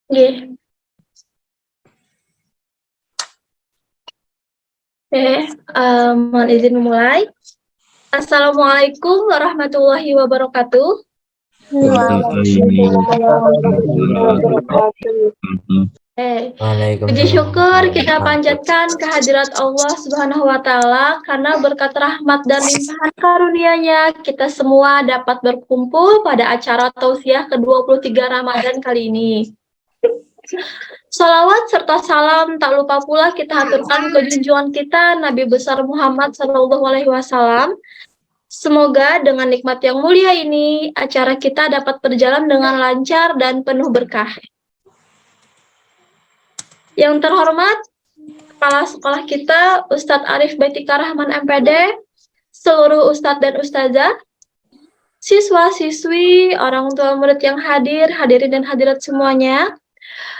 Nggih. Mohon izin memulai. Assalamualaikum warahmatullahi wabarakatuh. Puji syukur kita panjatkan kehadirat Allah Subhanahu wa Ta'ala karena berkat rahmat dan limpahan karunia-Nya kita semua dapat berkumpul pada acara tausiah ke-23 Ramadan kali ini. Salawat serta salam tak lupa pula kita haturkan ke junjungan kita Nabi besar Muhammad SAW. Semoga dengan nikmat yang mulia ini acara kita dapat berjalan dengan lancar dan penuh berkah. Yang terhormat Kepala Sekolah kita Ustadz Arif Baitika Rahman MPD, seluruh Ustadz dan Ustazah, siswa-siswi, orang tua murid yang hadir, hadirin dan hadirat semuanya.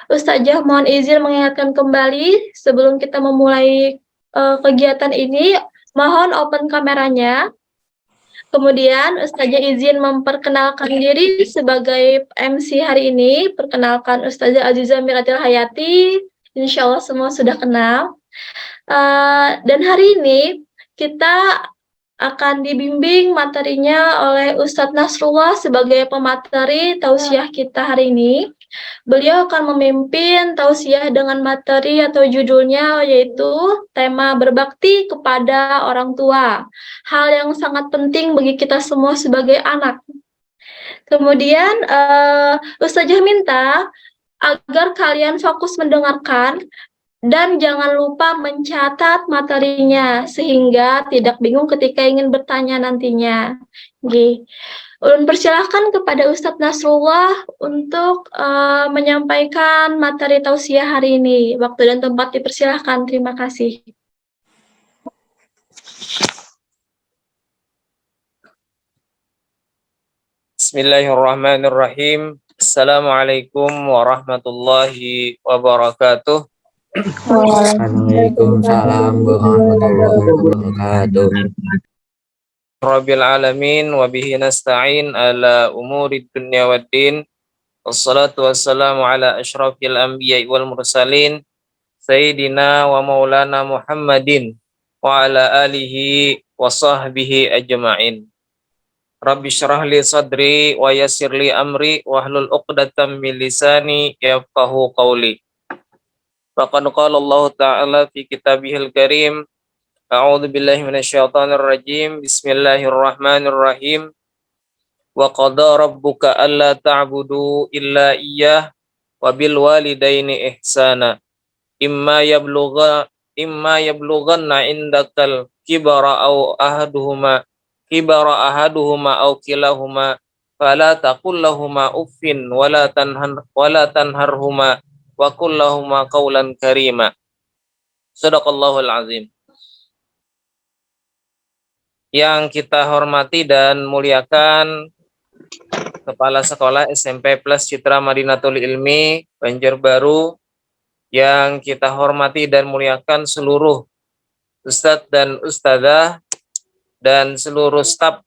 Ustazah mohon izin mengingatkan kembali sebelum kita memulai kegiatan ini, mohon open kameranya. Kemudian Ustazah izin memperkenalkan diri sebagai MC hari ini. Perkenalkan Ustazah Aziza Miratil Hayati, insya Allah semua sudah kenal. Dan hari ini kita akan dibimbing materinya oleh Ustadz Nasrullah sebagai pemateri tausiah kita hari ini. Beliau akan memimpin tausiah dengan materi atau judulnya yaitu tema berbakti kepada orang tua. Hal yang sangat penting bagi kita semua sebagai anak. Kemudian Ustazah minta agar kalian fokus mendengarkan dan jangan lupa mencatat materinya sehingga tidak bingung ketika ingin bertanya nantinya. Ulun persilahkan kepada Ustadz Nasrullah untuk menyampaikan materi tausiah hari ini. Waktu dan tempat dipersilahkan. Terima kasih. Bismillahirrahmanirrahim. Assalamualaikum warahmatullahi wabarakatuh. Waalaikumsalam warahmatullahi wabarakatuh. Rabbil alamin wa bihi nasta'in ala umurid dunya waddin. Wassalatu wassalamu ala asyrafil anbiya'i wal mursalin sayyidina wa maulana Muhammadin wa ala alihi wa sahbihi ajma'in. Rabbi syrah li sadri wa yassir li amri wahlul 'uqdatam min lisani yafqahu qawli. Faqad qala Allah Ta'ala fi kitabihil karim, a'udzu billahi minasyaitonir rajim, bismillahirrahmanirrahim. Wa qada rabbuka alla ta'budu illa iyyah wa bil walidaini ihsana. Imma yablughanna indakal kibara ahaduhuma aw kilahuma fala taqul lahumā uffin wala tanharhuma wa qul lahumā qawlan karīma. Shadaqallahul azim. Yang kita hormati dan muliakan Kepala Sekolah SMP Plus Citra Madinatul Ilmi Banjarbaru, yang kita hormati dan muliakan seluruh Ustadz dan Ustadzah dan seluruh staf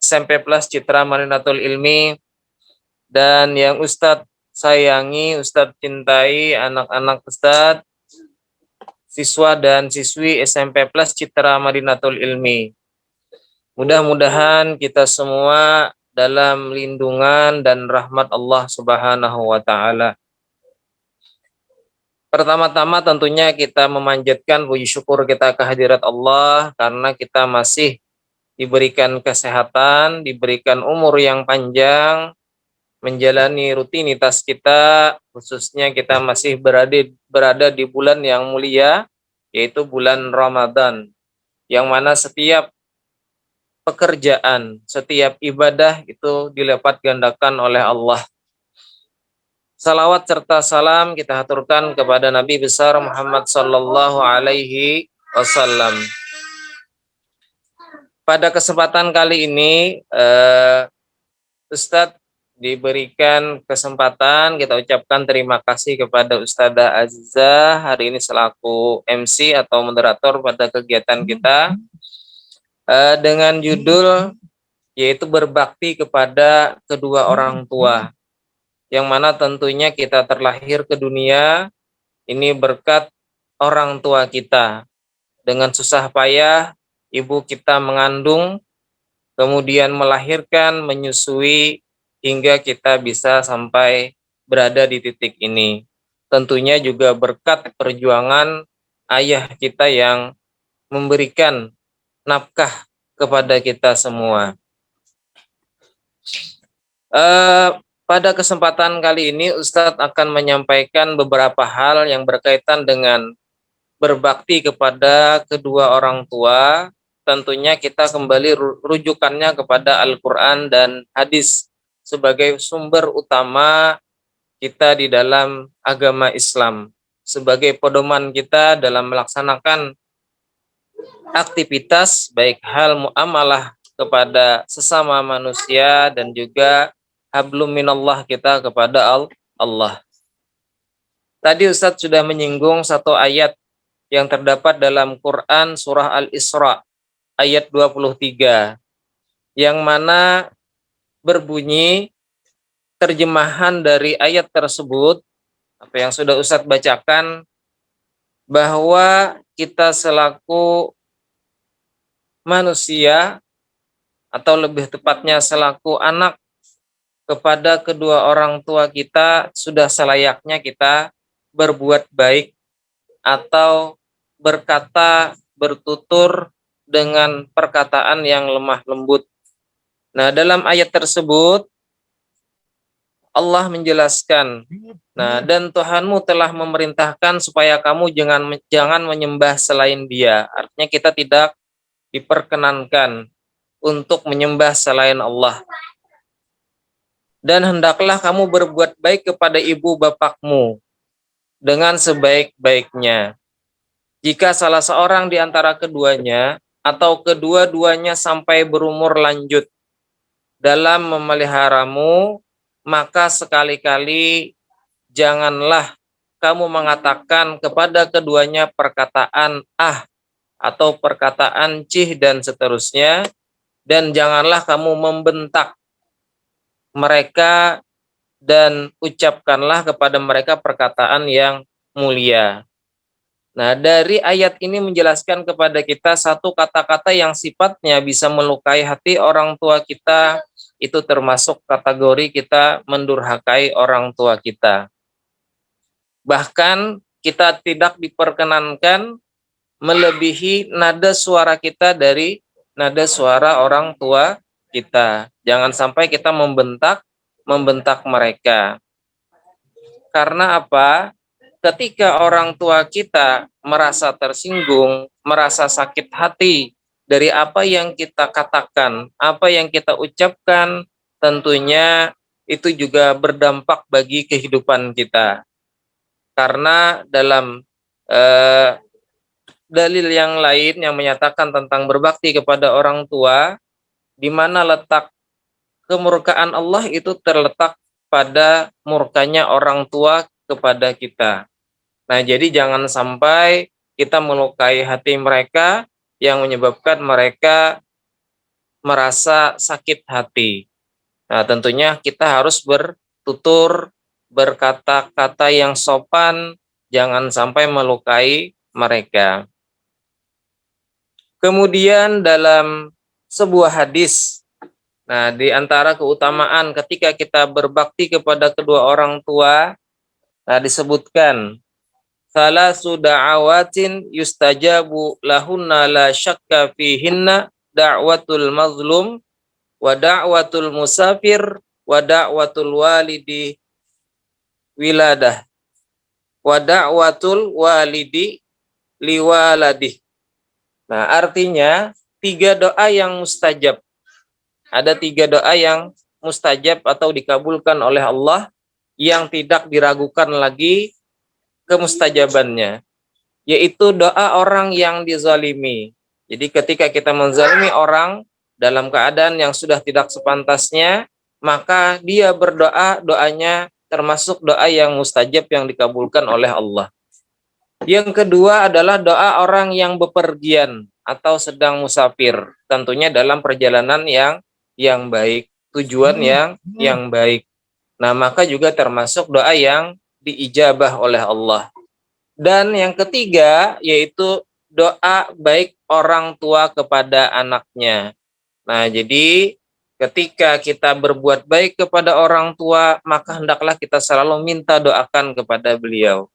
SMP Plus Citra Madinatul Ilmi, dan yang Ustadz sayangi, Ustadz cintai, anak-anak Ustadz, siswa dan siswi SMP Plus Citra Madinatul Ilmi. Mudah-mudahan kita semua dalam lindungan dan rahmat Allah Subhanahu wa Ta'ala. Pertama-tama tentunya kita memanjatkan puji syukur kita kehadirat Allah karena kita masih diberikan kesehatan, diberikan umur yang panjang, menjalani rutinitas kita, khususnya kita masih berada di bulan yang mulia, yaitu bulan Ramadan, yang mana setiap pekerjaan, setiap ibadah itu dilipat gandakan oleh Allah. Salawat serta salam kita haturkan kepada Nabi besar Muhammad sallallahu alaihi wasallam. Pada kesempatan kali ini, Ustadz diberikan kesempatan, kita ucapkan terima kasih kepada Ustadzah Aziza hari ini selaku MC atau moderator pada kegiatan kita dengan judul yaitu berbakti kepada kedua orang tua. yang mana tentunya kita terlahir ke dunia ini berkat orang tua kita. Dengan susah payah ibu kita mengandung, kemudian melahirkan, menyusui, hingga kita bisa sampai berada di titik ini. Tentunya juga berkat perjuangan ayah kita yang memberikan nafkah kepada kita semua. Pada kesempatan kali ini Ustadz akan menyampaikan beberapa hal yang berkaitan dengan berbakti kepada kedua orang tua. Tentunya kita kembali rujukannya kepada Al-Quran dan hadis sebagai sumber utama kita di dalam agama Islam, sebagai pedoman kita dalam melaksanakan aktivitas baik hal muamalah kepada sesama manusia dan juga hablum minallah kita kepada Allah. Tadi Ustadz sudah menyinggung satu ayat yang terdapat dalam Quran surah Al-Isra ayat 23 yang mana berbunyi terjemahan dari ayat tersebut, apa yang sudah Ustadz bacakan, bahwa kita selaku manusia atau lebih tepatnya selaku anak kepada kedua orang tua kita sudah selayaknya kita berbuat baik atau berkata, bertutur dengan perkataan yang lemah lembut. Nah, dalam ayat tersebut Allah menjelaskan, nah, dan Tuhanmu telah memerintahkan supaya kamu jangan menyembah selain Dia. Artinya kita tidak diperkenankan untuk menyembah selain Allah. Dan hendaklah kamu berbuat baik kepada ibu bapakmu dengan sebaik-baiknya. Jika salah seorang di antara keduanya atau kedua-duanya sampai berumur lanjut dalam memeliharamu, maka sekali-kali janganlah kamu mengatakan kepada keduanya perkataan ah atau perkataan cih dan seterusnya, dan janganlah kamu membentak mereka dan ucapkanlah kepada mereka perkataan yang mulia. Nah, dari ayat ini menjelaskan kepada kita satu kata-kata yang sifatnya bisa melukai hati orang tua kita, itu termasuk kategori kita mendurhakai orang tua kita. Bahkan kita tidak diperkenankan melebihi nada suara kita dari nada suara orang tua kita. Jangan sampai kita membentak mereka. Karena apa? Ketika orang tua kita merasa tersinggung, merasa sakit hati dari apa yang kita katakan, apa yang kita ucapkan, tentunya itu juga berdampak bagi kehidupan kita. Karena dalam dalil yang lain yang menyatakan tentang berbakti kepada orang tua, di mana letak kemurkaan Allah itu terletak pada murkanya orang tua kepada kita. Nah, jadi jangan sampai kita melukai hati mereka yang menyebabkan mereka merasa sakit hati. Nah, tentunya kita harus bertutur, berkata-kata yang sopan, jangan sampai melukai mereka. Kemudian dalam sebuah hadis, nah, di antara keutamaan ketika kita berbakti kepada kedua orang tua, nah, disebutkan salasu da'awatin yustajabu lahunna la syakka fihinna da'watul mazlum wa da'watul musafir wa da'watul walidi wiladah wa da'watul walidi liwaladih. Nah, artinya 3 doa yang mustajab. Ada 3 doa yang mustajab atau dikabulkan oleh Allah yang tidak diragukan lagi kemustajabannya, yaitu doa orang yang dizalimi. Jadi ketika kita menzalimi orang dalam keadaan yang sudah tidak sepantasnya, maka dia berdoa, doanya termasuk doa yang mustajab yang dikabulkan oleh Allah. Yang kedua adalah doa orang yang bepergian atau sedang musafir, tentunya dalam perjalanan yang baik, tujuan yang baik. Nah, maka juga termasuk doa yang diijabah oleh Allah. Dan yang ketiga yaitu doa baik orang tua kepada anaknya. Nah, jadi ketika kita berbuat baik kepada orang tua, maka hendaklah kita selalu minta doakan kepada beliau.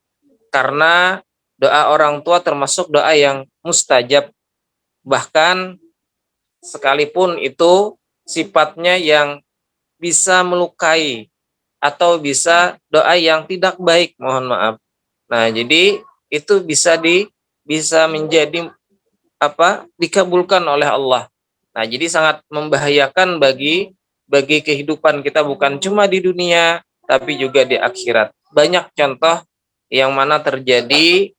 Karena doa orang tua termasuk doa yang mustajab. Bahkan sekalipun itu sifatnya yang bisa melukai atau bisa doa yang tidak baik, mohon maaf. Nah, jadi itu bisa menjadi dikabulkan oleh Allah. Nah, jadi sangat membahayakan bagi kehidupan kita bukan cuma di dunia tapi juga di akhirat. Banyak contoh yang mana terjadi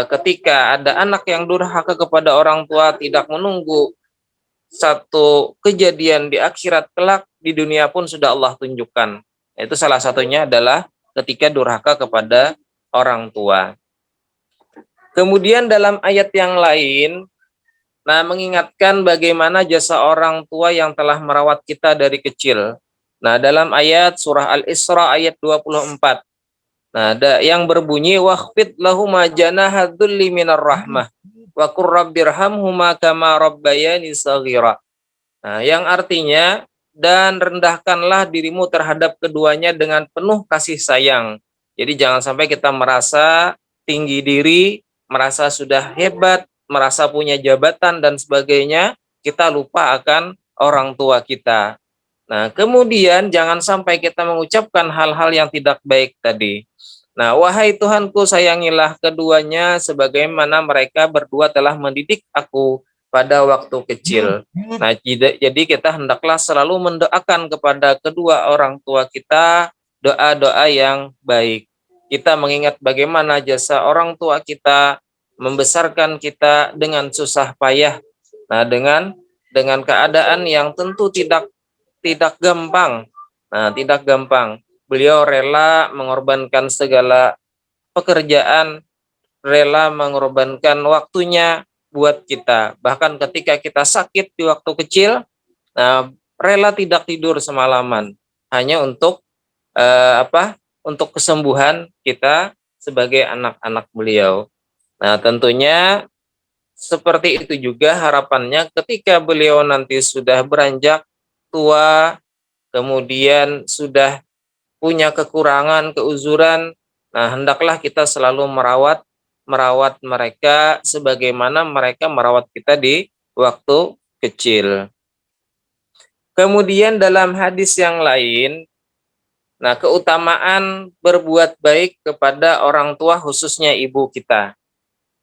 ketika ada anak yang durhaka kepada orang tua, tidak menunggu satu kejadian di akhirat kelak, di dunia pun sudah Allah tunjukkan. Itu salah satunya adalah ketika durhaka kepada orang tua. Kemudian dalam ayat yang lain, nah, mengingatkan bagaimana jasa orang tua yang telah merawat kita dari kecil. Nah, dalam ayat surah Al-Isra ayat 24. Nah, ada yang berbunyi waqfid lahuma janaha dzulli minar rahmah wa qur rabbirhamhuma kama rabbayani shaghira. Nah, yang artinya dan rendahkanlah dirimu terhadap keduanya dengan penuh kasih sayang. Jadi jangan sampai kita merasa tinggi diri, merasa sudah hebat, merasa punya jabatan dan sebagainya, kita lupa akan orang tua kita. Nah, kemudian jangan sampai kita mengucapkan hal-hal yang tidak baik tadi. Nah, wahai Tuhanku, sayangilah keduanya sebagaimana mereka berdua telah mendidik aku pada waktu kecil. Nah, jadi kita hendaklah selalu mendoakan kepada kedua orang tua kita doa-doa yang baik. Kita mengingat bagaimana jasa orang tua kita membesarkan kita dengan susah payah. Nah, dengan keadaan yang tentu tidak gampang. Nah, tidak gampang. Beliau rela mengorbankan segala pekerjaan, rela mengorbankan waktunya buat kita. Bahkan ketika kita sakit di waktu kecil, nah, rela tidak tidur semalaman hanya untuk untuk kesembuhan kita sebagai anak-anak beliau. Nah, tentunya seperti itu juga harapannya ketika beliau nanti sudah beranjak tua, kemudian sudah punya kekurangan, keuzuran, nah hendaklah kita selalu merawat mereka sebagaimana mereka merawat kita di waktu kecil. Kemudian dalam hadis yang lain, nah keutamaan berbuat baik kepada orang tua khususnya ibu kita.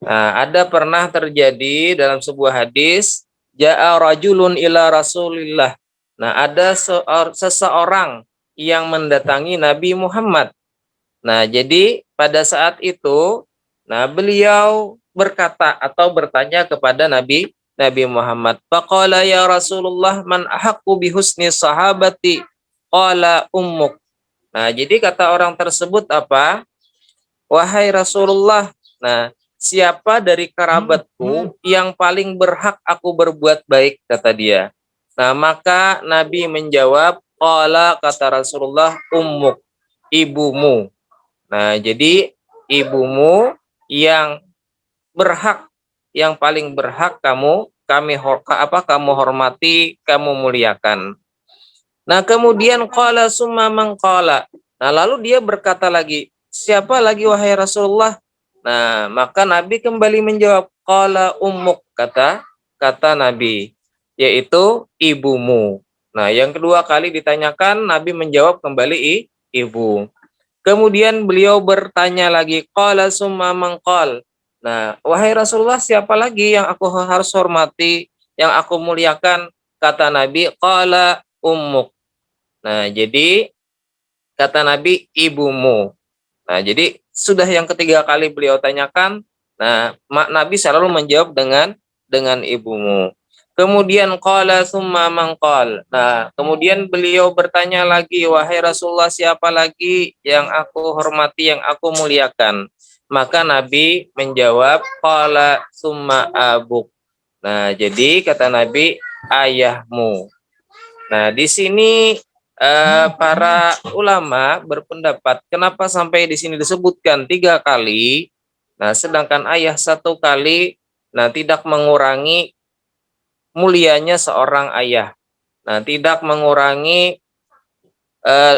Nah, ada pernah terjadi dalam sebuah hadis, ja'a rajulun ila Rasulillah. Nah, ada seseorang yang mendatangi Nabi Muhammad. Nah, jadi pada saat itu, nah beliau berkata atau bertanya kepada Nabi Muhammad, faqala ya Rasulullah man ahaqqu bihusni sahabati? Qala ummuk. Nah, jadi kata orang tersebut apa? Wahai Rasulullah, nah siapa dari kerabatku yang paling berhak aku berbuat baik, kata dia. Nah, maka Nabi menjawab, qala, kata Rasulullah, ummuk, ibumu. Nah, jadi ibumu yang berhak, yang paling berhak kamu hormati, kamu muliakan. Nah, kemudian qala summa man qala. Nah, lalu dia berkata lagi, siapa lagi wahai Rasulullah? Nah, maka Nabi kembali menjawab, qala ummuk, kata Nabi, yaitu ibumu. Nah, yang kedua kali ditanyakan, Nabi menjawab kembali ibu. Kemudian beliau bertanya lagi, qala summa man qal. Nah, wahai Rasulullah, siapa lagi yang aku harus hormati, yang aku muliakan? Kata Nabi, qala ummuk. Nah, jadi kata Nabi, ibumu. Nah, jadi sudah yang ketiga kali beliau tanyakan, nah, Nabi selalu menjawab dengan ibumu. Kemudian qala summa man qal. Nah, kemudian beliau bertanya lagi, wahai Rasulullah, siapa lagi yang aku hormati, yang aku muliakan? Maka Nabi menjawab, qala summa abuk. Nah, jadi kata Nabi, ayahmu. Nah, di sini para ulama berpendapat kenapa sampai di sini disebutkan 3 kali, nah sedangkan ayah 1 kali, nah tidak mengurangi mulianya seorang ayah, nah tidak mengurangi eh,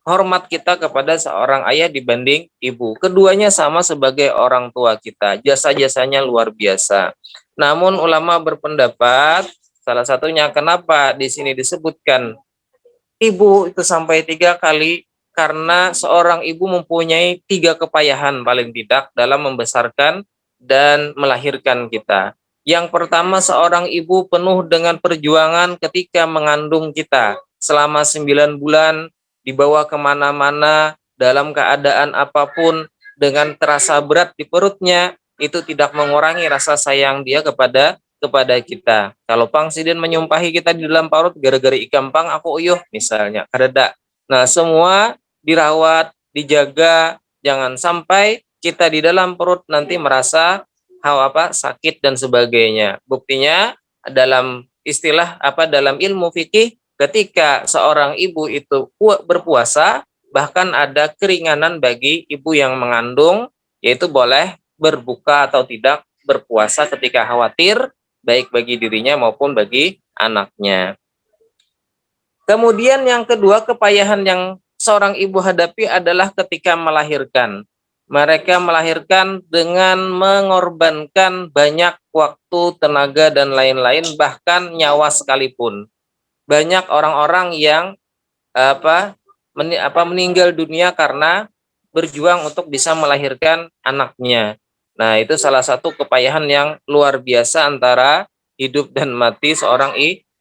hormat kita kepada seorang ayah dibanding ibu. Keduanya sama sebagai orang tua kita, jasa-jasanya luar biasa. Namun ulama berpendapat salah satunya kenapa di sini disebutkan ibu itu sampai 3 kali, karena seorang ibu mempunyai 3 kepayahan paling tidak dalam membesarkan dan melahirkan kita. Yang pertama, seorang ibu penuh dengan perjuangan ketika mengandung kita. Selama 9 bulan, dibawa kemana-mana, dalam keadaan apapun, dengan terasa berat di perutnya, itu tidak mengurangi rasa sayang dia kepada kita. Kalau pangsiden menyumpahi kita di dalam parut gara-gara ikam pang aku uyuh misalnya, kareda. Nah, semua dirawat, dijaga, jangan sampai kita di dalam perut nanti merasa sakit dan sebagainya. Buktinya dalam istilah dalam ilmu fikih, ketika seorang ibu itu berpuasa, bahkan ada keringanan bagi ibu yang mengandung, yaitu boleh berbuka atau tidak berpuasa ketika khawatir, baik bagi dirinya maupun bagi anaknya. Kemudian yang kedua, kepayahan yang seorang ibu hadapi adalah ketika melahirkan. Mereka melahirkan dengan mengorbankan banyak waktu, tenaga, dan lain-lain, bahkan nyawa sekalipun. Banyak orang-orang yang meninggal dunia karena berjuang untuk bisa melahirkan anaknya. Nah, itu salah satu kepayahan yang luar biasa antara hidup dan mati seorang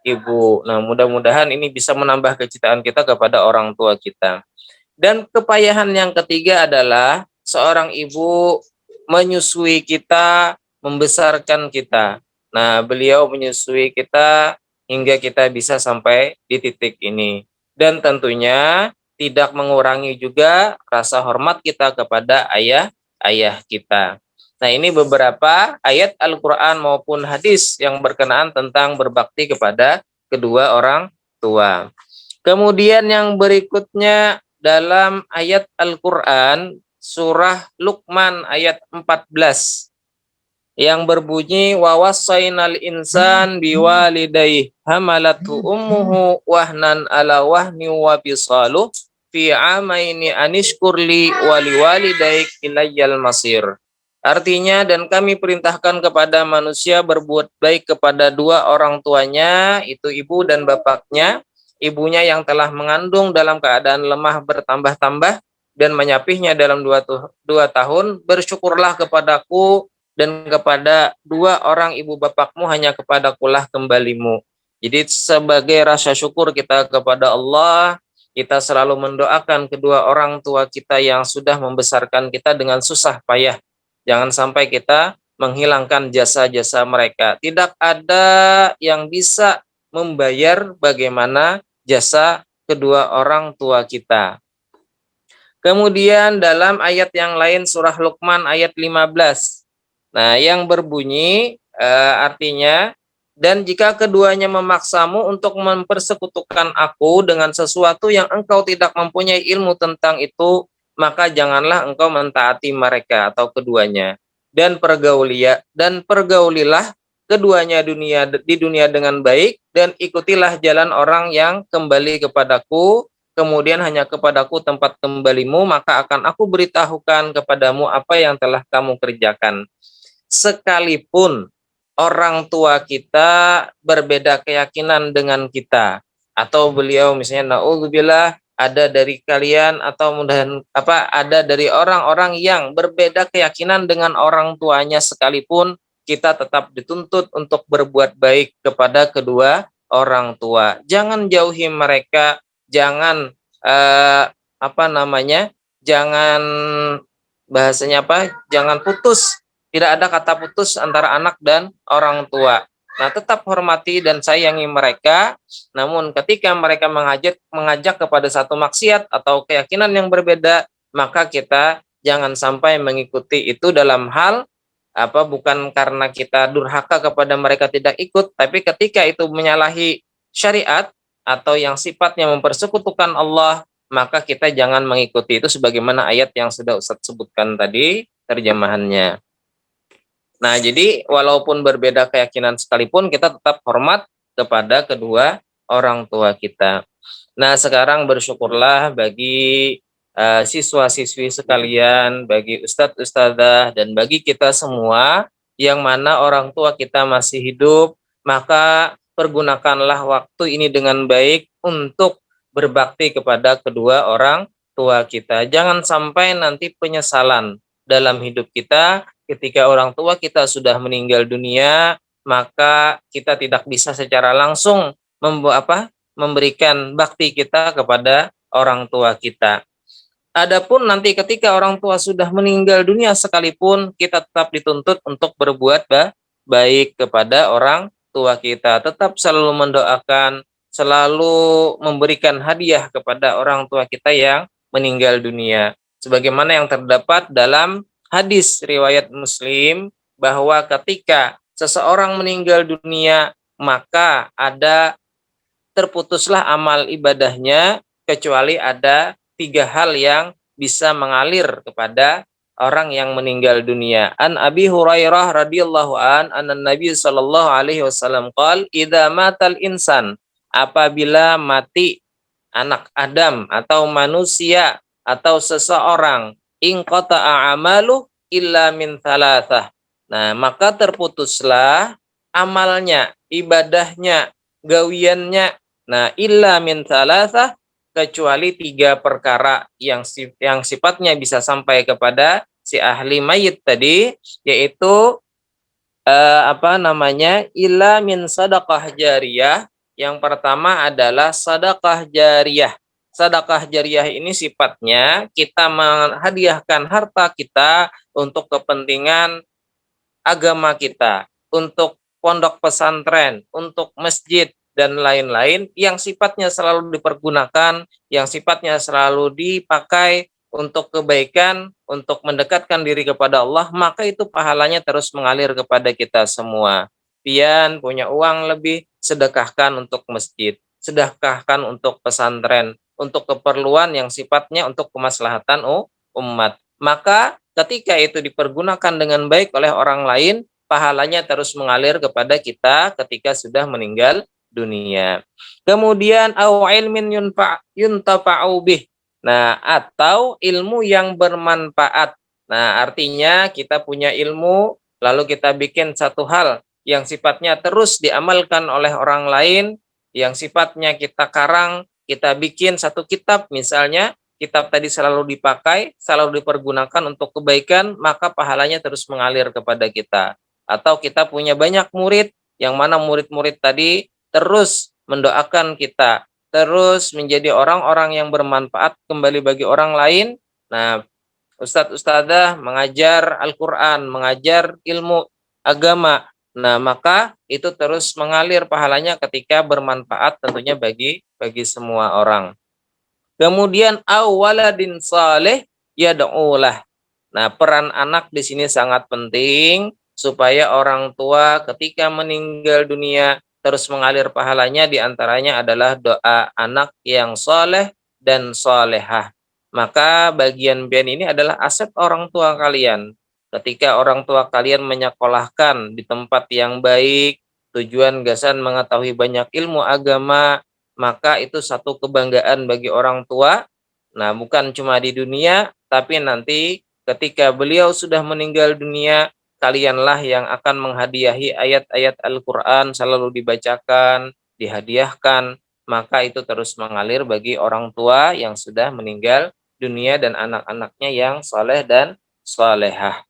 ibu. Nah, mudah-mudahan ini bisa menambah kecintaan kita kepada orang tua kita. Dan kepayahan yang ketiga adalah seorang ibu menyusui kita, membesarkan kita. Nah, beliau menyusui kita hingga kita bisa sampai di titik ini. Dan tentunya tidak mengurangi juga rasa hormat kita kepada ayah kita. Nah, ini beberapa ayat Al-Quran maupun hadis yang berkenaan tentang berbakti kepada kedua orang tua. Kemudian yang berikutnya dalam ayat Al-Quran surah Luqman ayat 14 yang berbunyi wa wassaynal insan biwalidayhi hamalatu ummuhu wahnan ala wahni wa bisaluh fi amaini anishkurli waliwalidaik ilayyal masir. Artinya, dan kami perintahkan kepada manusia berbuat baik kepada 2 orang tuanya, itu ibu dan bapaknya. Ibunya yang telah mengandung dalam keadaan lemah bertambah-tambah dan menyapihnya dalam 2 tahun, bersyukurlah kepadaku dan kepada 2 orang ibu bapakmu, hanya kepadakulah kembalimu. Jadi sebagai rasa syukur kita kepada Allah, kita selalu mendoakan kedua orang tua kita yang sudah membesarkan kita dengan susah payah. Jangan sampai kita menghilangkan jasa-jasa mereka. Tidak ada yang bisa membayar bagaimana jasa kedua orang tua kita. Kemudian dalam ayat yang lain surah Luqman ayat 15. Nah, yang berbunyi artinya, dan jika keduanya memaksamu untuk mempersekutukan aku dengan sesuatu yang engkau tidak mempunyai ilmu tentang itu, maka janganlah engkau mentaati mereka atau keduanya. Dan pergaulilah keduanya di dunia dengan baik, dan ikutilah jalan orang yang kembali kepadaku, kemudian hanya kepadaku tempat kembalimu, maka akan aku beritahukan kepadamu apa yang telah kamu kerjakan. Sekalipun orang tua kita berbeda keyakinan dengan kita, atau beliau misalnya naudzubillah ada dari kalian atau ada dari orang-orang yang berbeda keyakinan dengan orang tuanya sekalipun, kita tetap dituntut untuk berbuat baik kepada kedua orang tua. Jangan jauhi mereka, jangan jangan jangan putus. Tidak ada kata putus antara anak dan orang tua. Nah, tetap hormati dan sayangi mereka. Namun ketika mereka mengajak kepada satu maksiat atau keyakinan yang berbeda, maka kita jangan sampai mengikuti itu dalam hal bukan karena kita durhaka kepada mereka tidak ikut, tapi ketika itu menyalahi syariat atau yang sifatnya mempersekutukan Allah, maka kita jangan mengikuti itu sebagaimana ayat yang sudah Ustadz sebutkan tadi terjemahannya. Nah, jadi walaupun berbeda keyakinan sekalipun kita tetap hormat kepada kedua orang tua kita. Nah, sekarang bersyukurlah bagi siswa-siswi sekalian, bagi ustadz ustadzah dan bagi kita semua yang mana orang tua kita masih hidup, maka pergunakanlah waktu ini dengan baik untuk berbakti kepada kedua orang tua kita. Jangan sampai nanti penyesalan dalam hidup kita ketika orang tua kita sudah meninggal dunia, maka kita tidak bisa secara langsung memberikan bakti kita kepada orang tua kita. Adapun nanti ketika orang tua sudah meninggal dunia sekalipun, kita tetap dituntut untuk berbuat baik kepada orang tua kita. Tetap selalu mendoakan, selalu memberikan hadiah kepada orang tua kita yang meninggal dunia. Sebagaimana yang terdapat dalam hadis riwayat Muslim, bahwa ketika seseorang meninggal dunia, maka terputuslah amal ibadahnya, kecuali ada 3 hal yang bisa mengalir kepada orang yang meninggal dunia. An Abi Hurairah radhiyallahu anan Nabi sallallahu alaihi wasallam qol, idza matal insan, apabila mati anak Adam atau manusia atau seseorang, inqata'a amalu illa min thalathah. Nah, maka terputuslah amalnya, ibadahnya, gawiannya. Nah, illa min thalathah, kecuali 3 perkara yang sifatnya bisa sampai kepada si ahli mayit tadi, yaitu illa min sadaqah jariyah. Yang pertama adalah sedekah jariyah. Sedekah jariyah ini sifatnya kita menghadiahkan harta kita untuk kepentingan agama kita, untuk pondok pesantren, untuk masjid, dan lain-lain yang sifatnya selalu dipergunakan, yang sifatnya selalu dipakai untuk kebaikan, untuk mendekatkan diri kepada Allah, maka itu pahalanya terus mengalir kepada kita semua. Pian punya uang lebih, sedekahkan untuk masjid, sedekahkan untuk pesantren, untuk keperluan yang sifatnya untuk kemaslahatan umat. Maka ketika itu dipergunakan dengan baik oleh orang lain, pahalanya terus mengalir kepada kita ketika sudah meninggal dunia. Kemudian au ilmin yuntafa'u bih. Nah, atau ilmu yang bermanfaat. Nah, artinya kita punya ilmu lalu kita bikin satu hal yang sifatnya terus diamalkan oleh orang lain, yang sifatnya kita karang, kita bikin satu kitab misalnya, kitab tadi selalu dipakai, selalu dipergunakan untuk kebaikan, maka pahalanya terus mengalir kepada kita. Atau kita punya banyak murid, yang mana murid-murid tadi terus mendoakan kita, terus menjadi orang-orang yang bermanfaat kembali bagi orang lain. Nah, Ustadz Ustadzah mengajar Al-Quran, mengajar ilmu agama. Nah, maka itu terus mengalir pahalanya ketika bermanfaat tentunya bagi semua orang. Kemudian awaladin saleh yad'ulah. Nah, peran anak di sini sangat penting supaya orang tua ketika meninggal dunia terus mengalir pahalanya, diantaranya adalah doa anak yang soleh dan solehah. Maka bagian ini adalah aset orang tua kalian. Ketika orang tua kalian menyekolahkan di tempat yang baik, tujuan gasan mengetahui banyak ilmu agama, maka itu satu kebanggaan bagi orang tua. Nah, bukan cuma di dunia, tapi nanti ketika beliau sudah meninggal dunia, kalianlah yang akan menghadiahi ayat-ayat Al-Quran selalu dibacakan, dihadiahkan, maka itu terus mengalir bagi orang tua yang sudah meninggal dunia dan anak-anaknya yang soleh dan solehah.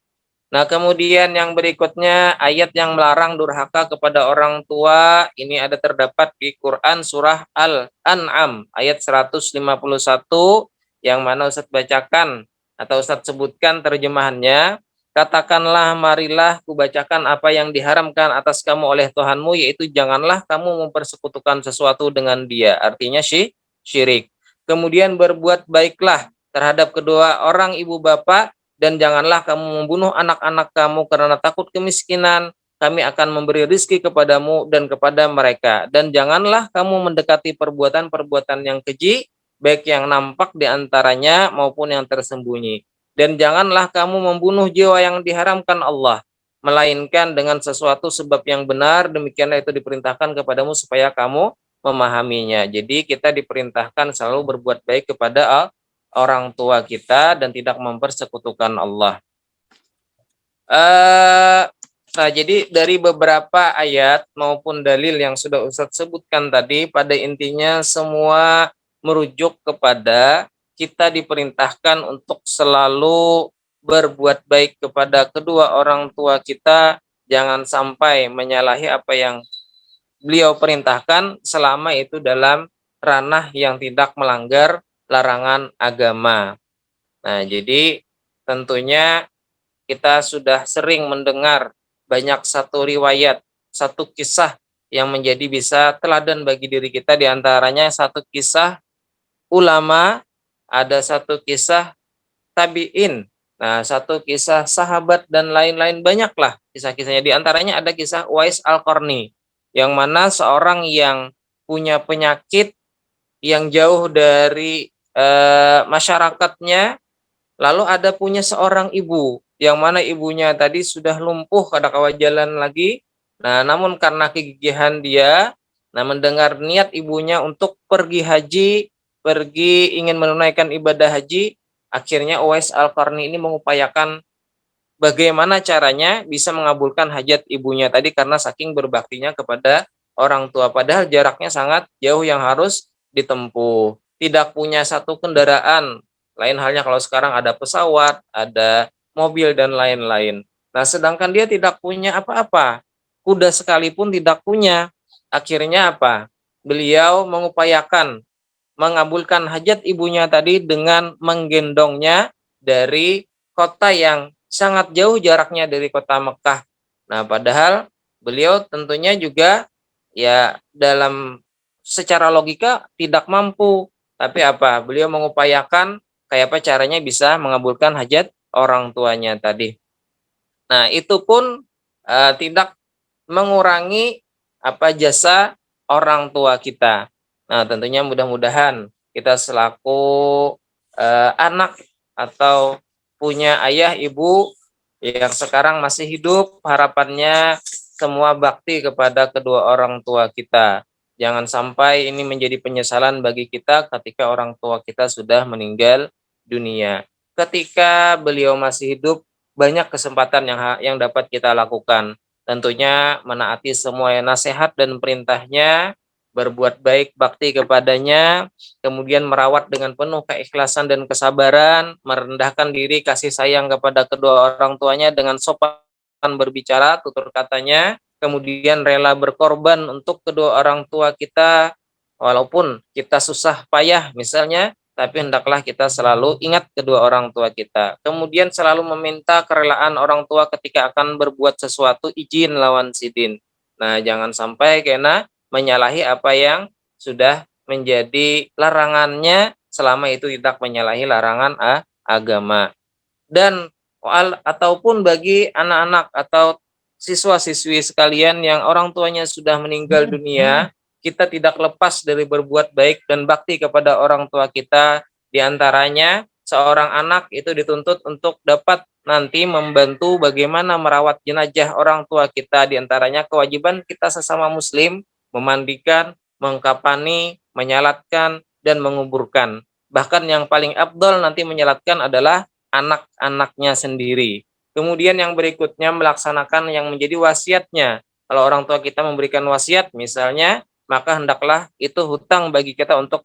Nah, kemudian yang berikutnya ayat yang melarang durhaka kepada orang tua, ini ada terdapat di Quran surah Al-An'am ayat 151 yang mana Ustadz bacakan atau Ustadz sebutkan terjemahannya. Katakanlah, marilah kubacakan apa yang diharamkan atas kamu oleh Tuhanmu, yaitu janganlah kamu mempersekutukan sesuatu dengan Dia. Artinya syirik. Kemudian berbuat baiklah terhadap kedua orang ibu bapak, dan janganlah kamu membunuh anak-anak kamu karena takut kemiskinan, kami akan memberi rizki kepadamu dan kepada mereka. Dan janganlah kamu mendekati perbuatan-perbuatan yang keji, baik yang nampak di antaranya maupun yang tersembunyi. Dan janganlah kamu membunuh jiwa yang diharamkan Allah, melainkan dengan sesuatu sebab yang benar, demikianlah itu diperintahkan kepadamu supaya kamu memahaminya. Jadi kita diperintahkan selalu berbuat baik kepada orang tua kita dan tidak mempersekutukan Allah. Nah, jadi dari beberapa ayat maupun dalil yang sudah Ustadz sebutkan tadi, pada intinya semua merujuk kepada kita diperintahkan untuk selalu berbuat baik kepada kedua orang tua kita, jangan sampai menyalahi apa yang beliau perintahkan selama itu dalam ranah yang tidak melanggar larangan agama. Nah, jadi tentunya kita sudah sering mendengar banyak satu riwayat, satu kisah yang menjadi bisa teladan bagi diri kita, diantaranya satu kisah ulama, ada satu kisah tabi'in, nah satu kisah sahabat dan lain-lain, banyaklah kisah-kisahnya. Diantaranya ada kisah Uwais Al-Qarni, yang mana seorang yang punya penyakit yang jauh dari masyarakatnya. Lalu ada punya seorang ibu, yang mana ibunya tadi sudah lumpuh, kada kawa jalan lagi. Nah, namun karena kegigihan dia, nah mendengar niat ibunya untuk pergi haji, ingin menunaikan ibadah haji, akhirnya Uwais Al-Qarni ini mengupayakan bagaimana caranya bisa mengabulkan hajat ibunya tadi karena saking berbaktinya kepada orang tua. Padahal jaraknya sangat jauh yang harus ditempuh. Tidak punya satu kendaraan. Lain halnya kalau sekarang ada pesawat, ada mobil dan lain-lain. Nah, sedangkan dia tidak punya apa-apa. Kuda sekalipun tidak punya. Akhirnya apa? Beliau mengupayakan mengabulkan hajat ibunya tadi dengan menggendongnya dari kota yang sangat jauh jaraknya dari kota Mekah. Nah, padahal beliau tentunya juga ya dalam secara logika tidak mampu. Tapi apa? Beliau mengupayakan kayak apa caranya bisa mengabulkan hajat orang tuanya tadi. Nah, itu pun tidak mengurangi apa jasa orang tua kita. Nah, tentunya mudah-mudahan kita selaku anak atau punya ayah ibu yang sekarang masih hidup, harapannya semua bakti kepada kedua orang tua kita. Jangan sampai ini menjadi penyesalan bagi kita ketika orang tua kita sudah meninggal dunia. Ketika beliau masih hidup, banyak kesempatan yang dapat kita lakukan. Tentunya menaati semua nasihat dan perintahnya, berbuat baik bakti kepadanya, kemudian merawat dengan penuh keikhlasan dan kesabaran, merendahkan diri kasih sayang kepada kedua orang tuanya dengan sopan berbicara, tutur katanya, kemudian rela berkorban untuk kedua orang tua kita, walaupun kita susah payah misalnya, tapi hendaklah kita selalu ingat kedua orang tua kita. Kemudian selalu meminta kerelaan orang tua ketika akan berbuat sesuatu, izin lawan sidin. Nah, jangan sampai kena menyalahi apa yang sudah menjadi larangannya selama itu tidak menyalahi larangan agama. Dan ataupun bagi anak-anak atau siswa-siswi sekalian yang orang tuanya sudah meninggal dunia, kita tidak lepas dari berbuat baik dan bakti kepada orang tua kita. Di antaranya seorang anak itu dituntut untuk dapat nanti membantu bagaimana merawat jenazah orang tua kita. Di antaranya kewajiban kita sesama muslim memandikan, mengkapani, menyalatkan, dan menguburkan. Bahkan yang paling afdol nanti menyalatkan adalah anak-anaknya sendiri. Kemudian yang berikutnya melaksanakan yang menjadi wasiatnya. Kalau orang tua kita memberikan wasiat misalnya, maka hendaklah itu hutang bagi kita untuk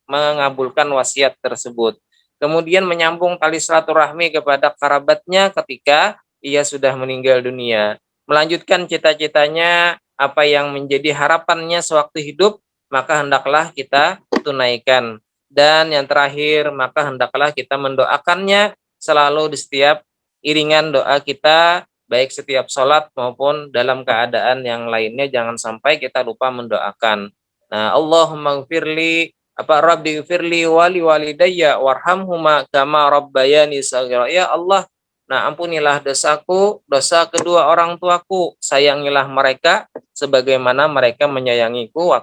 mengabulkan wasiat tersebut. Kemudian menyambung tali silaturahmi kepada kerabatnya ketika ia sudah meninggal dunia. Melanjutkan cita-citanya, apa yang menjadi harapannya sewaktu hidup, maka hendaklah kita tunaikan. Dan yang terakhir, maka hendaklah kita mendoakannya selalu di setiap iringan doa kita, baik setiap sholat maupun dalam keadaan yang lainnya, jangan sampai kita lupa mendoakan. Nah, Allahumma gfirli, Rabbi gfirli wali walidayya warhamhuma kama rabbayani shaghira. Ya Allah, Nah, ampunilah dosaku, dosa kedua orang tuaku, sayangilah mereka sebagaimana mereka menyayangiku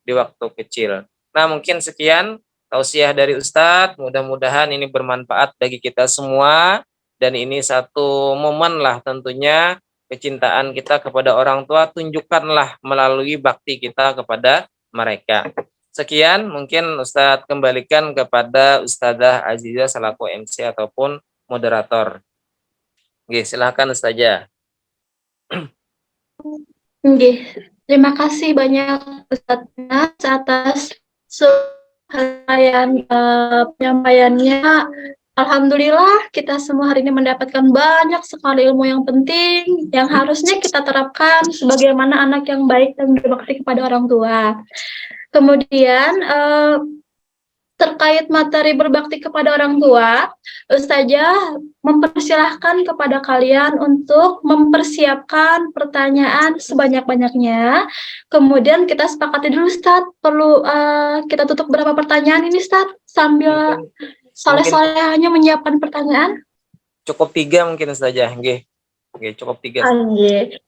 di waktu kecil. Nah, mungkin sekian tausiah dari Ustadz, mudah-mudahan ini bermanfaat bagi kita semua, dan ini satu momen lah tentunya kecintaan kita kepada orang tua, tunjukkanlah melalui bakti kita kepada mereka. Sekian, mungkin Ustadz kembalikan kepada Ustadzah Azizah selaku MC ataupun moderator. Oke, silakan Ustazah. Nggih, terima kasih banyak Ustaz Nas atas penyampaiannya. Alhamdulillah kita semua hari ini mendapatkan banyak sekali ilmu yang penting yang harusnya kita terapkan sebagaimana anak yang baik dan berbakti kepada orang tua. Kemudian terkait materi berbakti kepada orang tua, Ustazah mempersilahkan kepada kalian untuk mempersiapkan pertanyaan sebanyak-banyaknya. Kemudian kita sepakati dulu, Ustaz, perlu kita tutup berapa pertanyaan ini, Ustaz, sambil soleh-solehnya menyiapkan pertanyaan. Cukup 3 mungkin Ustazah, nggih. Nggih, cukup 3. Nggih.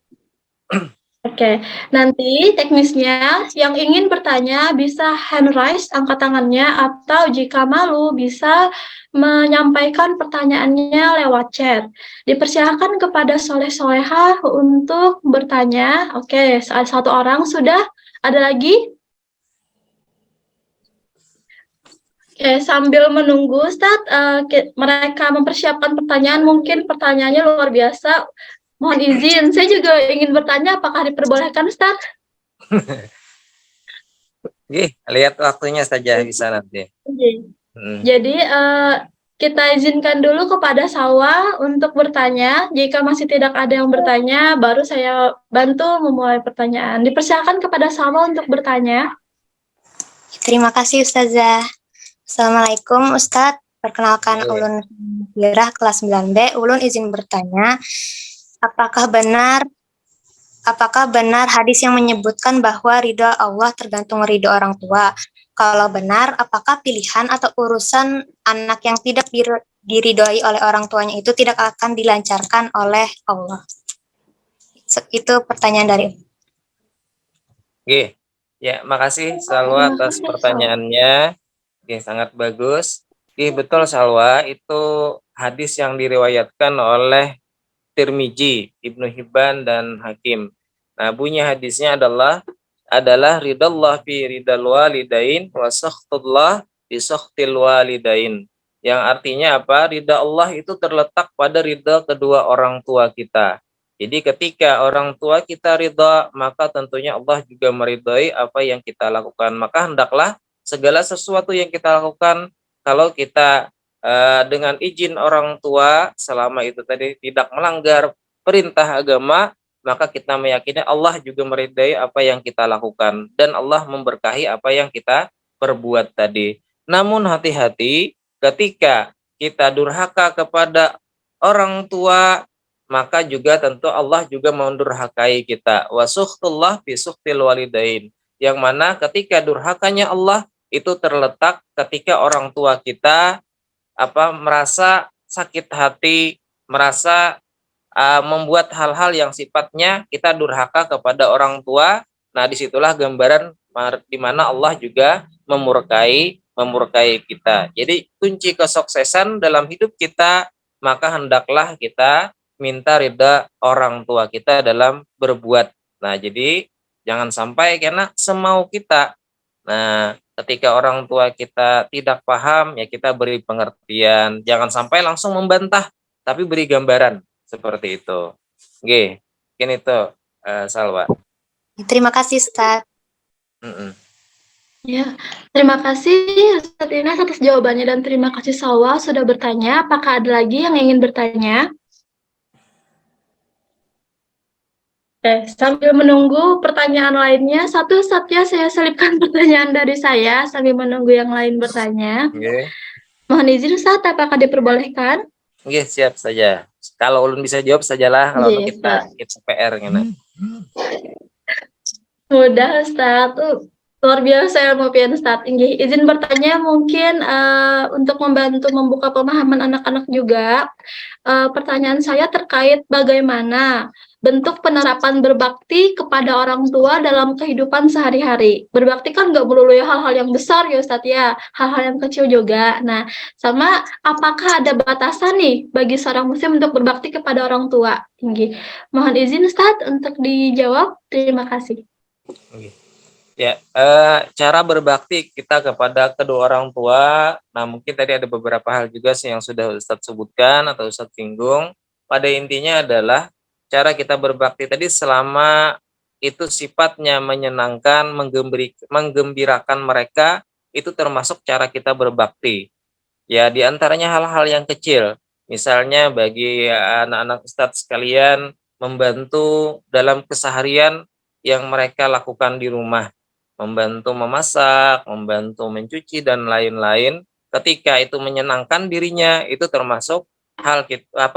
Oke, nanti teknisnya yang ingin bertanya bisa hand raise, angkat tangannya, atau jika malu bisa menyampaikan pertanyaannya lewat chat. Dipersilakan kepada soleh-solehah untuk bertanya. Oke, satu orang sudah. Ada lagi? Oke, sambil menunggu Ustadz, mereka mempersiapkan pertanyaan, mungkin pertanyaannya luar biasa. Mohon izin, saya juga ingin bertanya, apakah diperbolehkan, Ustaz? Lihat waktunya saja bisa nanti. Jadi, kita izinkan dulu kepada Salwa untuk bertanya. Jika masih tidak ada yang bertanya, baru saya bantu memulai pertanyaan. Dipersilakan kepada Salwa untuk bertanya. Terima kasih, Ustazah. Assalamualaikum, Ustadz. Perkenalkan, Ulun Firah, kelas 9B. Ulun izin bertanya, apakah benar hadis yang menyebutkan bahwa ridho Allah tergantung ridho orang tua? Kalau benar, apakah pilihan atau urusan anak yang tidak diridhoi oleh orang tuanya itu tidak akan dilancarkan oleh Allah? Itu pertanyaan dari. Oke, ya makasih Salwa atas pertanyaannya. Oke, sangat bagus. Betul Salwa, itu hadis yang diriwayatkan oleh Tirmizi, Ibnu Hibban, dan Hakim. Nah, bunyi hadisnya adalah ridallah fi ridal walidain wa sakhtullah fi sakhtil walidain. Yang artinya apa? Ridha Allah itu terletak pada ridha kedua orang tua kita. Jadi ketika orang tua kita ridha, maka tentunya Allah juga meridhai apa yang kita lakukan. Maka hendaklah segala sesuatu yang kita lakukan, kalau kita dengan izin orang tua, selama itu tadi tidak melanggar perintah agama, maka kita meyakini Allah juga meridai apa yang kita lakukan, dan Allah memberkahi apa yang kita perbuat tadi. Namun hati-hati ketika kita durhaka kepada orang tua, maka juga tentu Allah juga mendurhakai kita. Wasuhtullah fi suhtil walidain. Yang mana ketika durhakanya Allah itu terletak ketika orang tua kita merasa sakit hati, merasa membuat hal-hal yang sifatnya kita durhaka kepada orang tua. Nah, disitulah gambaran di mana Allah juga memurkai kita. Jadi kunci kesuksesan dalam hidup kita, maka hendaklah kita minta ridha orang tua kita dalam berbuat. Nah, jadi jangan sampai karena semau kita. Nah, ketika orang tua kita tidak paham, ya kita beri pengertian. Jangan sampai langsung membantah, tapi beri gambaran seperti itu. Oke, mungkin itu Salwa. Terima kasih, Ustaz. Ya, terima kasih Ustaz Inas atas jawabannya, dan terima kasih Salwa sudah bertanya. Apakah ada lagi yang ingin bertanya? Sambil menunggu pertanyaan lainnya, satu-satunya saya selipkan pertanyaan dari saya sambil menunggu yang lain bertanya. Mohon izin Ustaz, apakah diperbolehkan? Oke, siap saja. Kalau ulun bisa jawab sajalah, kalau kita PR ngena. Mudah Ustaz. Luar biasa ilmu pian Ustaz. Inggih, izin bertanya mungkin untuk membantu membuka pemahaman anak-anak juga. Pertanyaan saya terkait bagaimana bentuk penerapan berbakti kepada orang tua dalam kehidupan sehari-hari. Berbakti kan nggak melulu ya hal-hal yang besar ya Ustaz ya, hal-hal yang kecil juga. Nah, sama apakah ada batasan nih bagi seorang muslim untuk berbakti kepada orang tua? Inggih. Mohon izin Ustaz untuk dijawab. Terima kasih. Ya, cara berbakti kita kepada kedua orang tua. Nah, mungkin tadi ada beberapa hal juga sih yang sudah Ustadz sebutkan atau Ustadz singgung. Pada intinya adalah cara kita berbakti tadi selama itu sifatnya menyenangkan, menggembirakan mereka, itu termasuk cara kita berbakti. Ya, di antaranya hal-hal yang kecil. Misalnya bagi anak-anak Ustadz sekalian, membantu dalam keseharian yang mereka lakukan di rumah, membantu memasak, membantu mencuci dan lain-lain. Ketika itu menyenangkan dirinya, itu termasuk hal kita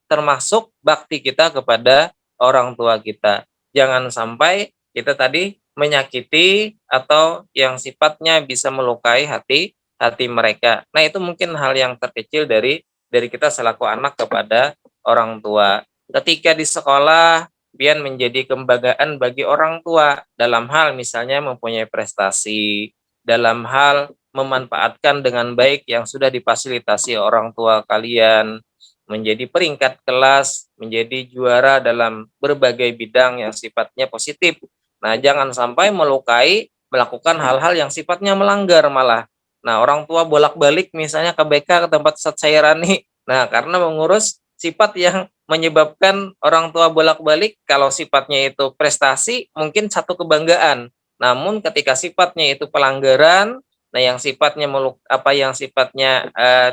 termasuk bakti kita kepada orang tua kita. Jangan sampai kita tadi menyakiti atau yang sifatnya bisa melukai hati mereka. Nah, itu mungkin hal yang terkecil dari kita selaku anak kepada orang tua. Ketika di sekolah pian menjadi kebanggaan bagi orang tua dalam hal misalnya mempunyai prestasi, dalam hal memanfaatkan dengan baik yang sudah difasilitasi orang tua kalian, menjadi peringkat kelas, menjadi juara dalam berbagai bidang yang sifatnya positif. Nah, jangan sampai melukai, melakukan hal-hal yang sifatnya melanggar malah. Nah, orang tua bolak-balik misalnya ke BK ke tempat Ustadz Sairani. Nah, karena mengurus sifat yang menyebabkan orang tua bolak-balik, kalau sifatnya itu prestasi mungkin satu kebanggaan, namun ketika sifatnya itu pelanggaran, nah yang sifatnya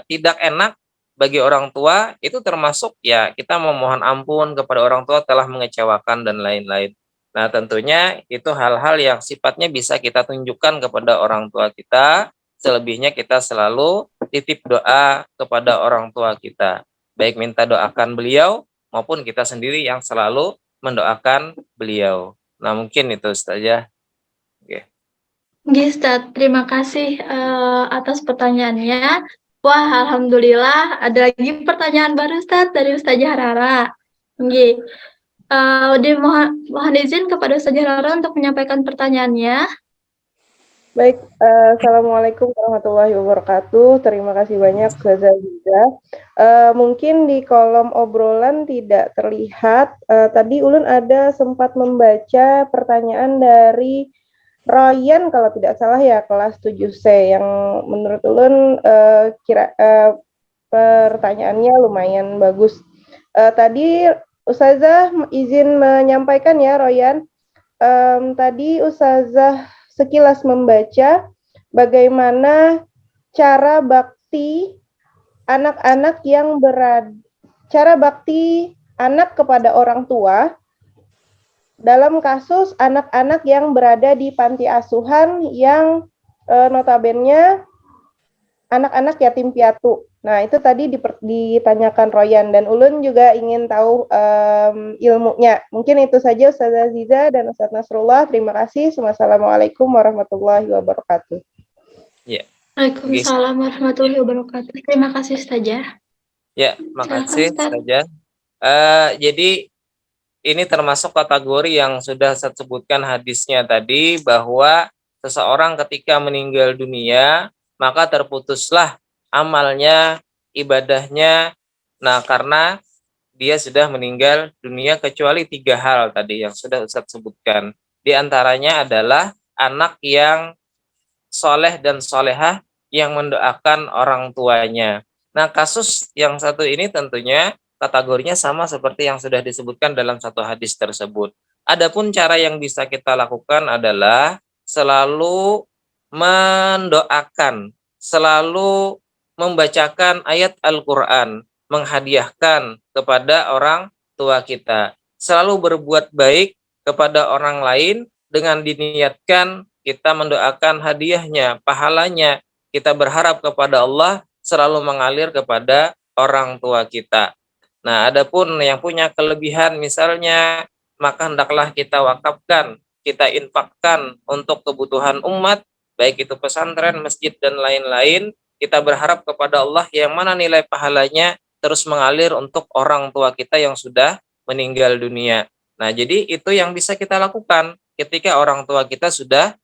tidak enak bagi orang tua, itu termasuk ya kita memohon ampun kepada orang tua telah mengecewakan dan lain-lain. Nah, tentunya itu hal-hal yang sifatnya bisa kita tunjukkan kepada orang tua kita. Selebihnya kita selalu titip doa kepada orang tua kita, baik minta doakan beliau maupun kita sendiri yang selalu mendoakan beliau. Nah, mungkin itu saja. Oke. Ustaz, terima kasih atas pertanyaannya. Wah, alhamdulillah ada lagi pertanyaan baru Ustaz dari Ustazah Rara. Nggih. Mohon izin kepada Ustazah Rara untuk menyampaikan pertanyaannya. Baik, Assalamualaikum warahmatullahi wabarakatuh. Terima kasih banyak Ustazah Ziza. Mungkin di kolom obrolan tidak terlihat. Tadi Ulun ada sempat membaca pertanyaan dari Ryan kalau tidak salah ya, kelas 7C, yang menurut Ulun pertanyaannya lumayan bagus. Tadi Ustazah izin menyampaikan ya Ryan. Tadi Ustazah sekilas membaca bagaimana cara bakti anak-anak cara bakti anak kepada orang tua dalam kasus anak-anak yang berada di panti asuhan yang notabene anak-anak yatim piatu. Nah, itu tadi ditanyakan Royan, dan Ulun juga ingin tahu ilmunya. Mungkin itu saja Ustazah Ziza dan Ustaz Nasrullah. Terima kasih. Wassalamualaikum warahmatullahi wabarakatuh. Ya. Waalaikumsalam warahmatullahi wabarakatuh. Terima kasih Ustazah. Ya, makasih Ustazah. Jadi ini termasuk kategori yang sudah saya sebutkan hadisnya tadi, bahwa seseorang ketika meninggal dunia maka terputuslah amalnya, ibadahnya. Nah, karena dia sudah meninggal dunia, kecuali 3 hal tadi yang sudah Ustadz sebutkan. Di antaranya adalah anak yang soleh dan solehah yang mendoakan orang tuanya. Nah, kasus yang satu ini tentunya kategorinya sama seperti yang sudah disebutkan dalam satu hadis tersebut. Adapun cara yang bisa kita lakukan adalah selalu mendoakan, selalu membacakan ayat Al-Quran, menghadiahkan kepada orang tua kita, selalu berbuat baik kepada orang lain dengan diniatkan kita mendoakan hadiahnya, pahalanya. Kita berharap kepada Allah selalu mengalir kepada orang tua kita. Nah, adapun yang punya kelebihan misalnya, maka hendaklah kita wakafkan, kita infakkan untuk kebutuhan umat, baik itu pesantren, masjid, dan lain-lain, kita berharap kepada Allah yang mana nilai pahalanya terus mengalir untuk orang tua kita yang sudah meninggal dunia. Nah, jadi itu yang bisa kita lakukan ketika orang tua kita sudah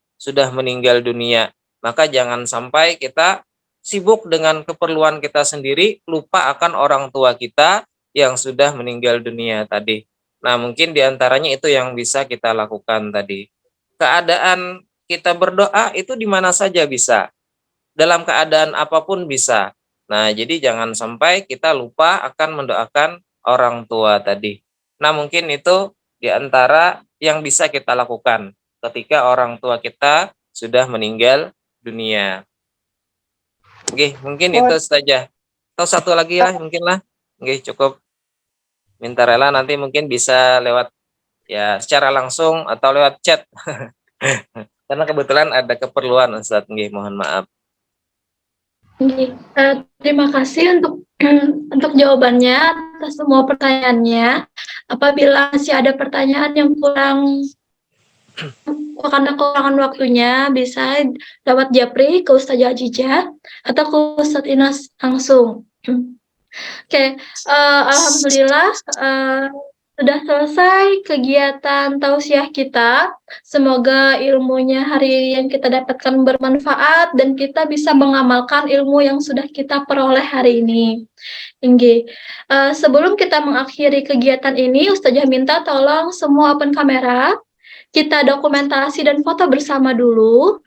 meninggal dunia. Maka jangan sampai kita sibuk dengan keperluan kita sendiri, lupa akan orang tua kita yang sudah meninggal dunia tadi. Nah, mungkin diantaranya itu yang bisa kita lakukan tadi. Keadaan kita berdoa itu di mana saja bisa. Dalam keadaan apapun bisa. Nah, jadi jangan sampai kita lupa akan mendoakan orang tua tadi. Nah, mungkin itu di antara yang bisa kita lakukan ketika orang tua kita sudah meninggal dunia. Oke, mungkin itu saja. Atau satu lagi lah, mungkin lah. Oke, cukup. Minta rela nanti mungkin bisa lewat ya secara langsung atau lewat chat. Karena kebetulan ada keperluan, Ustaz. Oke, mohon maaf. Terima kasih untuk jawabannya atas semua pertanyaannya. Apabila masih ada pertanyaan yang kurang karena kekurangan waktunya, bisa lewat Japri ke Ustazah Ajijah atau ke Ustadz Inas langsung. Oke, alhamdulillah sudah selesai kegiatan tausiah kita. Semoga ilmunya hari ini yang kita dapatkan bermanfaat dan kita bisa mengamalkan ilmu yang sudah kita peroleh hari ini. Sebelum kita mengakhiri kegiatan ini, Ustazah minta tolong semua open kamera, kita dokumentasi dan foto bersama dulu.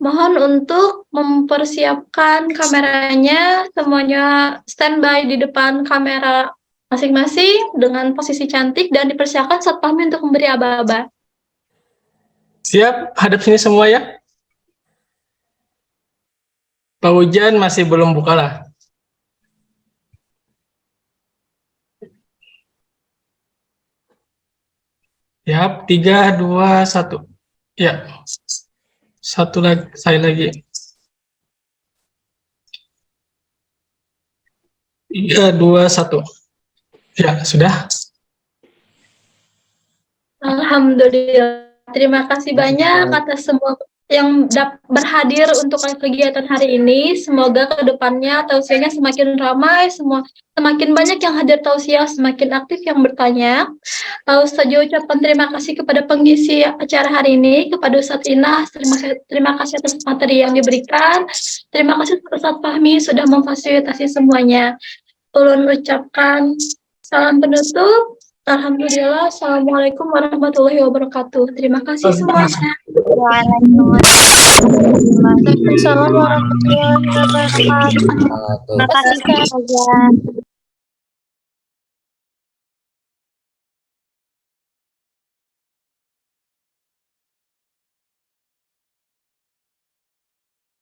Mohon untuk mempersiapkan kameranya, semuanya standby di depan kamera masing-masing dengan posisi cantik dan dipersiapkan Satpamnya untuk memberi aba-aba. Siap, hadap sini semua ya. Pak Ujan masih belum buka lah. Siap, 3, 2, 1. Ya. Satu lagi, saya lagi. 3, 2, 1. Ya, sudah. Alhamdulillah. Terima kasih banyak atas semua yang berhadir untuk kegiatan hari ini. Semoga ke depannya tausiahnya semakin ramai, semakin banyak yang hadir tausiah, semakin aktif yang bertanya. Ustazah ucapkan terima kasih kepada pengisi acara hari ini, kepada Ustadz Inas, terima kasih atas materi yang diberikan. Terima kasih Ustadz Fahmi sudah memfasilitasi semuanya. Ulun ucapkan salam penutup. Alhamdulillah. Assalamualaikum warahmatullahi wabarakatuh. Terima kasih semuanya. Waalaikumsalam warahmatullahi wabarakatuh. Terima kasih, Ustazah.